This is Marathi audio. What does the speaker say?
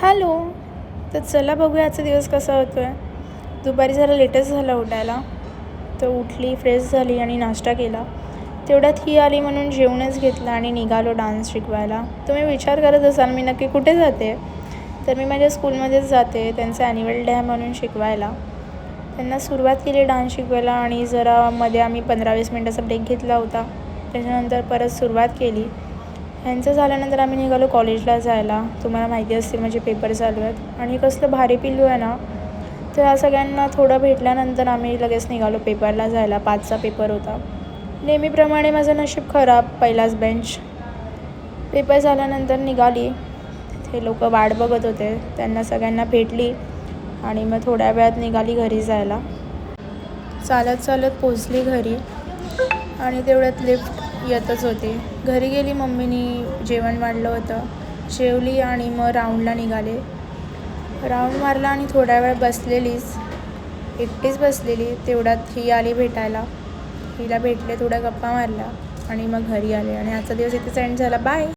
हॅलो. तर चला बघूया आजचा दिवस कसा होतो आहे. दुपारी जरा लेटच झाला उठायला, तर उठली, फ्रेश झाली आणि नाश्ता केला. तेवढ्यात ही आली म्हणून जेवणच घेतलं आणि निघालो डान्स शिकवायला. तुम्ही विचार करत असाल मी नक्की कुठे जाते, तर मी माझ्या स्कूलमध्येच जाते. त्यांचा ॲन्युअल डे म्हणून शिकवायला. त्यांना सुरुवात केली डान्स शिकवायला आणि जरा मध्ये आम्ही 15-20 मिनटाचा ब्रेक घेतला होता. त्याच्यानंतर परत सुरुवात केली. ह्यांचं झाल्यानंतर आम्ही निघालो कॉलेजला जायला. तुम्हाला माहिती असतील माझे पेपर चालू आहेत आणि कसलं भारी पिल्लू आहे ना. तर या सगळ्यांना थोडं भेटल्यानंतर आम्ही लगेच निघालो पेपरला जायला. 5चा पेपर होता. नेहमीप्रमाणे माझं नशीब खराब, पहिलाच बेंच. पेपर झाल्यानंतर निघाली. ते लोक वाट बघत होते. त्यांना सगळ्यांना भेटली आणि मग थोड्या वेळात निघाली घरी जायला. चालत चालत पोचली घरी आणि तेवढ्यात लिफ्ट येतच होते. घरी गेली, मम्मीनी जेवण वाढलं होतं, जेवली आणि मग राऊंडला निघाले. राऊंड मारला आणि थोड्या वेळ बसलेलीच, एकटीच बसलेली. तेवढ्यात ही आली भेटायला. हिला भेटले, थोड्या गप्पा मारल्या आणि मग घरी आले आणि आजचा दिवस इथेच एंड झाला. बाय.